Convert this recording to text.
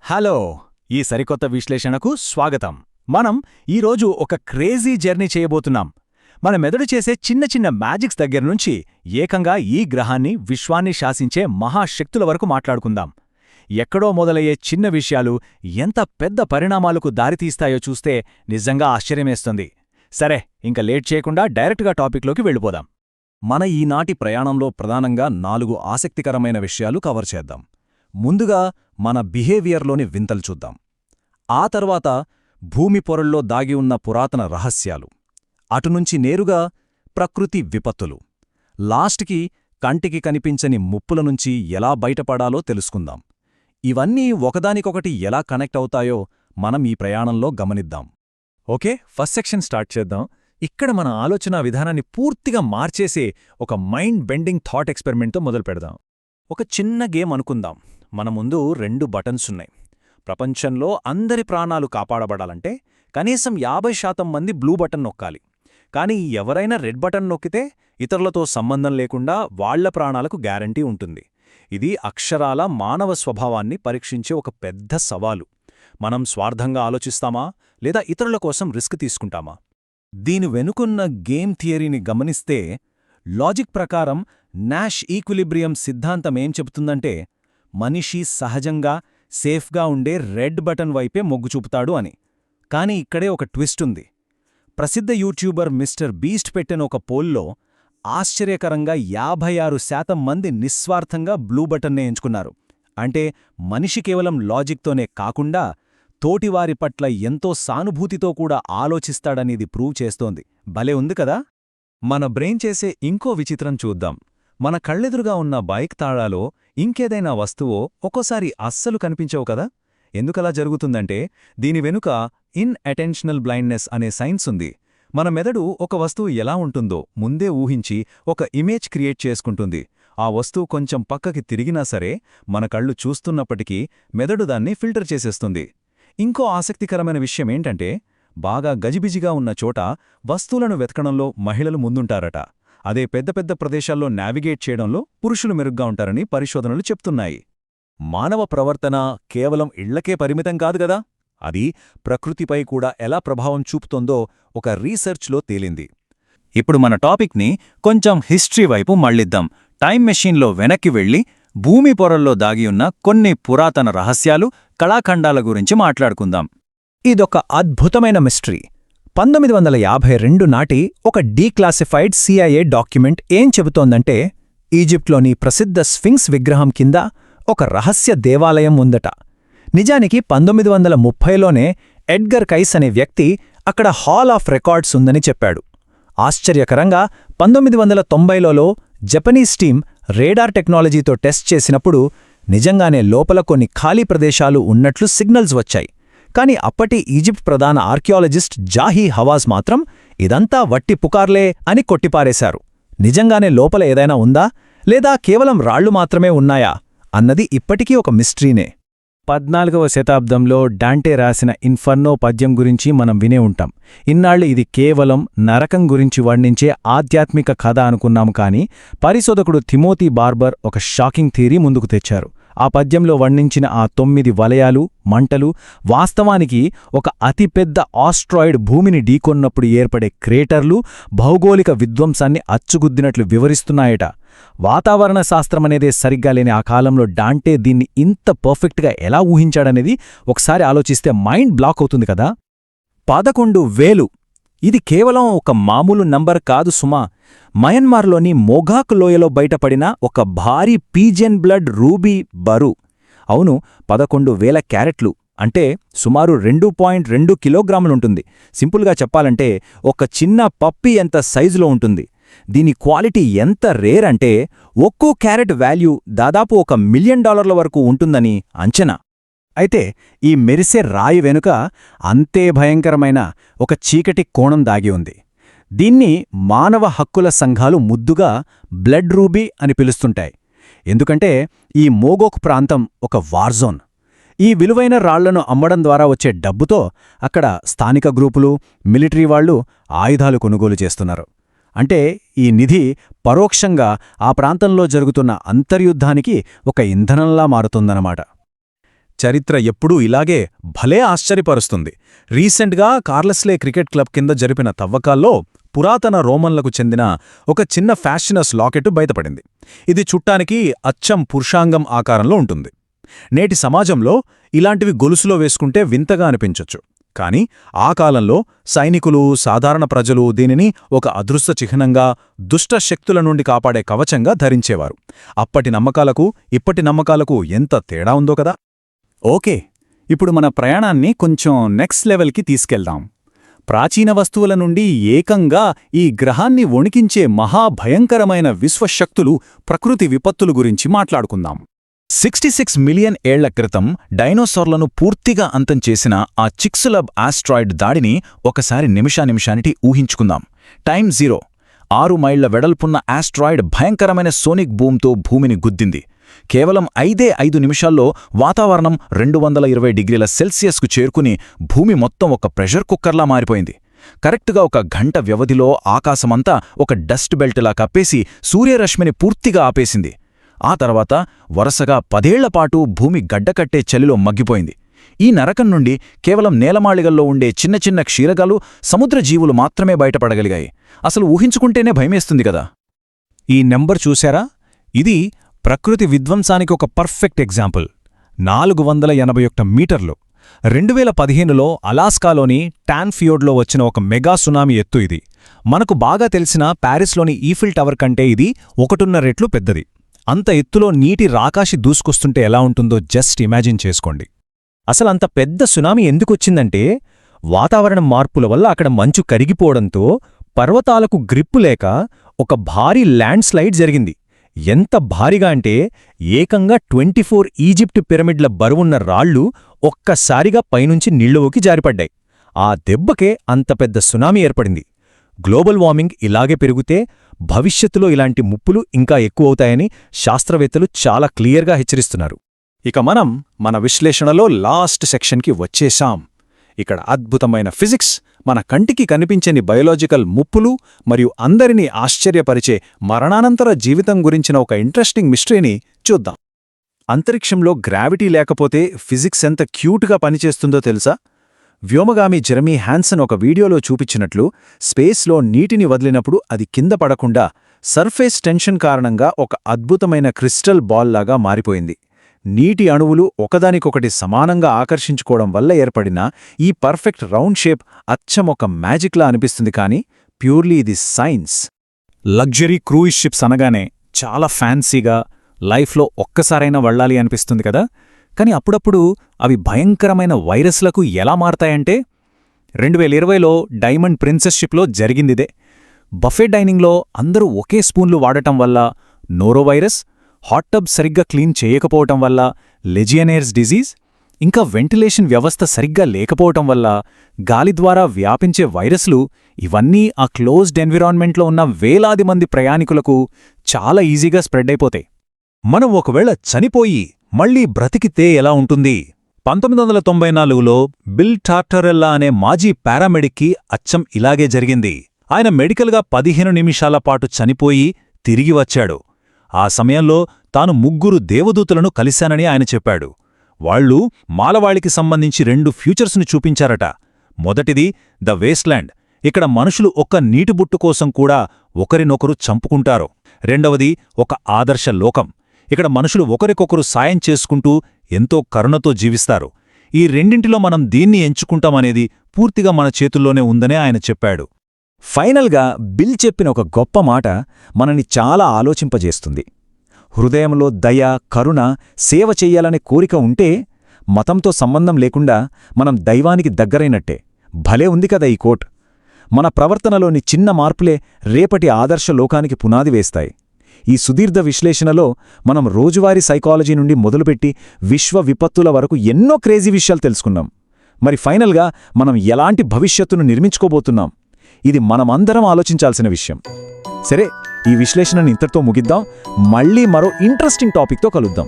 Hello! ఈ సరికొత్త విశ్లేషణకు స్వాగతం. మనం ఈరోజు ఒక క్రేజీ జర్నీ చేయబోతున్నాం. మన మెదడు చేసే చిన్న చిన్న మ్యాజిక్స్ దగ్గర్నుంచి ఏకంగా ఈ గ్రహాన్ని, విశ్వాన్ని శాసించే మహాశక్తుల వరకు మాట్లాడుకుందాం. ఎక్కడో మొదలయ్యే చిన్న విషయాలు ఎంత పెద్ద పరిణామాలకు దారితీస్తాయో చూస్తే నిజంగా ఆశ్చర్యమేస్తుంది. సరే, ఇంక లేట్ చేయకుండా డైరెక్ట్గా టాపిక్లోకి వెళ్ళిపోదాం. మన ఈనాటి ప్రయాణంలో ప్రధానంగా 4 ఆసక్తికరమైన విషయాలు కవర్ చేద్దాం. ముందుగా మన బిహేవియర్లోని వింతలు చూద్దాం. ఆ తర్వాత భూమి పొరల్లో దాగి ఉన్న పురాతన రహస్యాలు, అటునుంచి నేరుగా ప్రకృతి విపత్తులు, లాస్ట్కి కంటికి కనిపించని ముప్పుల నుంచి ఎలా బయటపడాలో తెలుసుకుందాం. ఇవన్నీ ఒకదానికొకటి ఎలా కనెక్ట్ అవుతాయో మనం ఈ ప్రయాణంలో గమనిద్దాం. ఓకే, ఫస్ట్ సెక్షన్ స్టార్ట్ చేద్దాం. ఇక్కడ మన ఆలోచనా విధానాన్ని పూర్తిగా మార్చేసే ఒక మైండ్ బెండింగ్ థాట్ ఎక్స్పెరిమెంట్తో మొదలు పెడదాం. ఒక చిన్న గేమ్ అనుకుందాం. మన ముందు 2 బటన్సున్నాయి. ప్రపంచంలో అందరి ప్రాణాలు కాపాడబడాలంటే కనీసం 50% మంది బ్లూ బటన్ నొక్కాలి. కానీ ఎవరైనా రెడ్ బటన్ నొక్కితే ఇతరులతో సంబంధం లేకుండా వాళ్ల ప్రాణాలకు గ్యారంటీ ఉంటుంది. ఇది అక్షరాల మానవ స్వభావాన్ని పరీక్షించే ఒక పెద్ద సవాలు. మనం స్వార్థంగా ఆలోచిస్తామా లేదా ఇతరుల కోసం రిస్క్ తీసుకుంటామా? దీని వెనుకున్న గేమ్ థియరీని గమనిస్తే లాజిక్ ప్రకారం నాష్ ఈక్విలిబ్రియం సిద్ధాంతమేం చెబుతుందంటే మనిషి సహజంగా సేఫ్గా ఉండే రెడ్ బటన్ వైపే మొగ్గు చూపుతాడు అని. కాని ఇక్కడే ఒక ట్విస్ట్ ఉంది. ప్రసిద్ధ యూట్యూబర్ మిస్టర్ బీస్ట్ పెట్టిన ఒక పోల్లో ఆశ్చర్యకరంగా 56% మంది నిస్వార్థంగా బ్లూ బటన్నే ఎంచుకున్నారు. అంటే మనిషి కేవలం లాజిక్తోనే కాకుండా తోటివారి పట్ల ఎంతో సానుభూతితో కూడా ఆలోచిస్తాడనేది ప్రూవ్ చేస్తోంది. భలే ఉంది కదా! మన బ్రెయిన్ చేసే ఇంకో విచిత్రం చూద్దాం. మన కళ్ళెదురుగా ఉన్న బైక్ తాళాలో ఇంకేదైనా వస్తువో ఒక్కోసారి అస్సలు కనిపించవు కదా? ఎందుకలా జరుగుతుందంటే దీని వెనుక ఇన్అటెన్షనల్ బ్లైండ్నెస్ అనే సైన్స్ ఉంది. మన మెదడు ఒక వస్తువు ఎలా ఉంటుందో ముందే ఊహించి ఒక ఇమేజ్ క్రియేట్ చేసుకుంటుంది. ఆ వస్తువు కొంచెం పక్కకి తిరిగినా సరే మన కళ్ళు చూస్తున్నప్పటికీ మెదడు దాన్ని ఫిల్టర్ చేసేస్తుంది. ఇంకో ఆసక్తికరమైన విషయమేంటంటే బాగా గజిబిజిగా ఉన్న చోట వస్తువులను వెతకడంలో మహిళలు ముందుంటారట. అదే పెద్ద పెద్ద ప్రదేశాల్లో నావిగేట్ చేయడంలో పురుషులు మెరుగ్గా ఉంటారని పరిశోధనలు చెప్తున్నాయి. మానవ ప్రవర్తన కేవలం ఇళ్లకే పరిమితం కాదు గదా, అది ప్రకృతిపై కూడా ఎలా ప్రభావం చూపుతోందో ఒక రీసెర్చ్లో తేలింది. ఇప్పుడు మన టాపిక్ని కొంచెం హిస్టరీ వైపు మళ్లిద్దాం. టైం మెషీన్లో వెనక్కి వెళ్లి భూమి పొరల్లో దాగియున్న కొన్ని పురాతన రహస్యాలు, కళాఖండాల గురించి మాట్లాడుకుందాం. ఇదొక అద్భుతమైన మిస్టరీ. 1952 నాటి ఒక డీక్లాసిఫైడ్ CIA డాక్యుమెంట్ ఏం చెబుతోందంటే ఈజిప్ట్లోని ప్రసిద్ధ స్ఫింక్స్ విగ్రహం కింద ఒక రహస్య దేవాలయం ఉందట. నిజానికి 1930లోనే ఎడ్గర్ కైస్ అనే వ్యక్తి అక్కడ హాల్ ఆఫ్ రికార్డ్స్ ఉందని చెప్పాడు. ఆశ్చర్యకరంగా 1990లలో జపనీస్ టీం రేడార్ టెక్నాలజీతో టెస్ట్ చేసినప్పుడు నిజంగానే లోపల కొన్ని ఖాళీ ప్రదేశాలు ఉన్నట్లు సిగ్నల్స్ వచ్చాయి. కాని అప్పటి ఈజిప్ట్ ప్రధాన ఆర్కియాలజిస్ట్ జాహీ హవాజ్ మాత్రం ఇదంతా వట్టి పుకార్లే అని కొట్టిపారేశారు. నిజంగానే లోపల ఏదైనా ఉందా లేదా కేవలం రాళ్లు మాత్రమే ఉన్నాయా అన్నది ఇప్పటికీ ఒక మిస్టరీనే. 14వ శతాబ్దంలో డాంటే రాసిన ఇన్ఫర్నో పద్యం గురించి మనం వినే ఉంటాం. ఇన్నాళ్లు ఇది కేవలం నరకం గురించి వర్ణించే ఆధ్యాత్మిక కథ అనుకున్నాం. కాని పరిశోధకుడు తిమోతి బార్బర్ ఒక షాకింగ్ థియరీ ముందుకు తెచ్చారు. ఆ పద్యంలో వర్ణించిన ఆ 9 వలయాలు, మంటలు వాస్తవానికి ఒక అతిపెద్ద ఆస్ట్రాయిడ్ భూమిని ఢీకొన్నప్పుడు ఏర్పడే క్రేటర్లు, భౌగోళిక విధ్వంసాన్ని అచ్చుగుద్దినట్లు వివరిస్తున్నాయట. వాతావరణ శాస్త్రమనేదే సరిగ్గా లేని ఆ కాలంలో డాంటే దీన్ని ఇంత పర్ఫెక్ట్గా ఎలా ఊహించాడనేది ఒకసారి ఆలోచిస్తే మైండ్ బ్లాక్ అవుతుంది కదా. 11,000 ఇది కేవలం ఒక మామూలు నంబర్ కాదు సుమా. మయన్మార్లోని మోగాక్ లోయలో బయటపడిన ఒక భారీ పీజియన్ బ్లడ్ రూబీ బరు. అవును, 11,000 క్యారెట్లు అంటే సుమారు 2.2 కిలోగ్రాములుంటుంది. సింపుల్గా చెప్పాలంటే ఒక చిన్న పప్పీ ఎంత సైజులో ఉంటుంది. దీని క్వాలిటీ ఎంత రేర్ అంటే ఒక్కో క్యారెట్ వాల్యూ దాదాపు $1 మిలియన్ వరకు ఉంటుందని అంచనా. అయితే ఈ మెరిసే రాయి వెనుక అంతే భయంకరమైన ఒక చీకటి కోణం దాగి ఉంది. దీన్ని మానవ హక్కుల సంఘాలు ముద్దుగా బ్లడ్ రూబీ అని పిలుస్తుంటాయి. ఎందుకంటే ఈ మోగోక్ ప్రాంతం ఒక వార్జోన్. ఈ విలువైన రాళ్లను అమ్మడం ద్వారా వచ్చే డబ్బుతో అక్కడ స్థానిక గ్రూపులు, మిలిటరీ వాళ్లు ఆయుధాలు కొనుగోలు చేస్తున్నారు. అంటే ఈ నిధి పరోక్షంగా ఆ ప్రాంతంలో జరుగుతున్న అంతర్యుద్ధానికి ఒక ఇంధనంలా మారుతుందన్నమాట. చరిత్ర ఎప్పుడూ ఇలాగే భలే ఆశ్చర్యపరుస్తుంది. రీసెంట్గా కార్లస్లే క్రికెట్ క్లబ్ కింద జరిపిన తవ్వకాల్లో పురాతన రోమన్లకు చెందిన ఒక చిన్న ఫ్యాషనస్ లాకెట్ బయటపడింది. ఇది చుట్టానికి అచ్చం పురుషాంగం ఆకారంలో ఉంటుంది. నేటి సమాజంలో ఇలాంటివి గొలుసులో వేసుకుంటే వింతగా అనిపించొచ్చు. కాని ఆ కాలంలో సైనికులు, సాధారణ ప్రజలు దీనిని ఒక అదృశ్య చిహ్నంగా, దుష్ట శక్తుల నుండి కాపాడే కవచంగా ధరించేవారు. అప్పటి నమ్మకాలకు ఇప్పటి నమ్మకాలకు ఎంత తేడా ఉందో కదా. ఓకే, ఇప్పుడు మన ప్రయాణాన్ని కొంచెం నెక్స్ట్ లెవెల్కి తీసుకెళ్దాం. ప్రాచీన వస్తువుల నుండి ఏకంగా ఈ గ్రహాన్ని వణికించే మహాభయంకరమైన విశ్వశక్తులు, ప్రకృతి విపత్తులు గురించి మాట్లాడుకుందాం. 66 మిలియన్ ఏళ్ల క్రితం డైనోసార్లను పూర్తిగా అంతం చేసిన ఆ చిక్సులబ్ ఆస్ట్రాయిడ్ దాడిని ఒకసారి నిమిషానికి ఊహించుకుందాం. టైం 0. 6 మైళ్ల వెడల్పున్న ఆస్ట్రాయిడ్ భయంకరమైన సోనిక్ బూమ్తో భూమిని గుద్దింది. కేవలం 5 నిమిషాల్లో వాతావరణం 220 డిగ్రీల సెల్సియస్కు చేరుకుని భూమి మొత్తం ఒక ప్రెషర్ కుక్కర్లా మారిపోయింది. కరెక్టుగా ఒక గంట వ్యవధిలో ఆకాశమంతా ఒక డస్ట్ బెల్ట్లా కప్పేసి సూర్యరశ్మిని పూర్తిగా ఆపేసింది. ఆ తర్వాత వరుసగా 10 ఏళ్లపాటు భూమి గడ్డకట్టే చలిలో మగ్గిపోయింది. ఈ నరకం నుండి కేవలం నేలమాళిగల్లో ఉండే చిన్న చిన్న క్షీరగాలు, సముద్ర జీవులు మాత్రమే బయటపడగలిగాయి. అసలు ఊహించుకుంటేనే భయమేస్తుంది కదా. ఈ నెంబర్ చూశారా? ఇది ప్రకృతి విధ్వంసానికి ఒక పర్ఫెక్ట్ ఎగ్జాంపుల్. 481 మీటర్లు. 2015లో అలాస్కాలోని టాన్ఫియోర్డ్లో వచ్చిన ఒక మెగా సునామీ ఎత్తు ఇది. మనకు బాగా తెలిసిన ప్యారిస్లోని ఈఫిల్ టవర్ కంటే ఇది 1.5 రెట్లు పెద్దది. అంత ఎత్తులో నీటి రాకాశి దూసుకొస్తుంటే ఎలా ఉంటుందో జస్ట్ ఇమాజిన్ చేసుకోండి. అసలంత పెద్ద సునామీ ఎందుకొచ్చిందంటే, వాతావరణం మార్పుల వల్ల అక్కడ మంచు కరిగిపోవడంతో పర్వతాలకు గ్రిప్పు లేక ఒక భారీ ల్యాండ్ స్లైడ్ జరిగింది. ఎంత భారీగా అంటే ఏకంగా 24 ఈజిప్ట్ పిరమిడ్ల బరువున్న రాళ్లు ఒక్కసారిగా పైనుంచి నీళ్లలోకి జారిపడ్డాయి. ఆ దెబ్బకే అంత పెద్ద సునామీ ఏర్పడింది. గ్లోబల్ వార్మింగ్ ఇలాగే పెరిగితే భవిష్యత్తులో ఇలాంటి ముప్పులు ఇంకా ఎక్కువవుతాయని శాస్త్రవేత్తలు చాలా క్లియర్గా హెచ్చరిస్తున్నారు. ఇక మనం మన విశ్లేషణలో లాస్ట్ సెక్షన్కి వచ్చేశాం. ఇక్కడ అద్భుతమైన ఫిజిక్స్, మన కంటికి కనిపించని బయోలాజికల్ ముప్పులు మరియు అందరినీ ఆశ్చర్యపరిచే మరణానంతర జీవితం గురించిన ఒక ఇంట్రెస్టింగ్ మిస్టరీని చూద్దాం. అంతరిక్షంలో గ్రావిటీ లేకపోతే ఫిజిక్స్ ఎంత క్యూట్గా పనిచేస్తుందో తెలుసా? వ్యోమగామి జెరెమీ హ్యాన్సన్ ఒక వీడియోలో చూపించినట్లు స్పేస్లో నీటిని వదిలినప్పుడు అది కింద పడకుండా సర్ఫేస్ టెన్షన్ కారణంగా ఒక అద్భుతమైన క్రిస్టల్ బాల్ లాగా మారిపోయింది. నీటి అణువులు ఒకదానికొకటి సమానంగా ఆకర్షించుకోవడం వల్ల ఏర్పడిన ఈ పర్ఫెక్ట్ రౌండ్ షేప్ అచ్చం ఒక మ్యాజిక్లా అనిపిస్తుంది. కానీ ప్యూర్లీ ఇది సైన్స్. లగ్జరీ క్రూయిజ్ షిప్స్ అనగానే చాలా ఫ్యాన్సీగా, లైఫ్లో ఒక్కసారైనా వెళ్ళాలి అనిపిస్తుంది కదా. కానీ అప్పుడప్పుడు అవి భయంకరమైన వైరస్లకు ఎలా మారతాయంటే, 2020లో డైమండ్ ప్రిన్సెస్ షిప్లో జరిగిందిదే. బఫే డైనింగ్లో అందరూ ఒకే స్పూన్లు వాడటం వల్ల నోరోవైరస్, హాట్ టబ్ సరిగ్గా క్లీన్ చేయకపోవటం వల్ల లెజియనేర్స్ డిజీజ్, ఇంకా వెంటిలేషన్ వ్యవస్థ సరిగ్గా లేకపోవటం వల్ల గాలి ద్వారా వ్యాపించే వైరస్లు, ఇవన్నీ ఆ క్లోజ్డ్ ఎన్విరాన్మెంట్లో ఉన్న వేలాది మంది ప్రయాణికులకు చాలా ఈజీగా స్ప్రెడ్ అయిపోతాయి. మనం ఒకవేళ చనిపోయి మళ్లీ బ్రతికితే ఎలా ఉంటుంది? 1994లో బిల్ టార్టరెల్లా అనే మాజీ పారామెడిక్కి అచ్చం ఇలాగే జరిగింది. ఆయన మెడికల్గా 15 నిమిషాల పాటు చనిపోయి తిరిగి వచ్చాడు. ఆ సమయంలో తాను 3 దేవదూతలను కలిశానని ఆయన చెప్పాడు. వాళ్లు మాలవాళికి సంబంధించి 2 ఫ్యూచర్స్ని చూపించారట. మొదటిది ద వేస్ట్లాండ్, ఇక్కడ మనుషులు ఒక్క నీటిబుట్టు కోసం కూడా ఒకరినొకరు చంపుకుంటారు. రెండవది ఒక ఆదర్శ లోకం, ఇక్కడ మనుషులు ఒకరికొకరు సాయం చేసుకుంటూ ఎంతో కరుణతో జీవిస్తారు. ఈ రెండింటిలో మనం దీన్ని ఎంచుకుంటామనేది పూర్తిగా మన చేతుల్లోనే ఉందనే ఆయన చెప్పాడు. ఫైనల్గా బిల్ చెప్పిన ఒక గొప్ప మాట మనని చాలా ఆలోచింపజేస్తుంది. హృదయంలో దయ, కరుణ, సేవ చెయ్యాలనే కోరిక ఉంటే మతంతో సంబంధం లేకుండా మనం దైవానికి దగ్గరైనట్టే. భలే ఉంది కదా ఈ కోట్. మన ప్రవర్తనలోని చిన్న మార్పులే రేపటి ఆదర్శ లోకానికి పునాది వేస్తాయి. ఈ సుదీర్ఘ విశ్లేషణలో మనం రోజువారీ సైకాలజీ నుండి మొదలుపెట్టి విశ్వ విపత్తుల వరకు ఎన్నో క్రేజీ విషయాలు తెలుసుకున్నాం. మరి ఫైనల్గా మనం ఎలాంటి భవిష్యత్తును నిర్మించుకోబోతున్నాం? ఇది మనమందరం ఆలోచించాల్సిన విషయం. సరే, ఈ విశ్లేషణని ఇంతటితో ముగిద్దాం. మళ్ళీ మరో ఇంట్రెస్టింగ్ టాపిక్తో కలుద్దాం.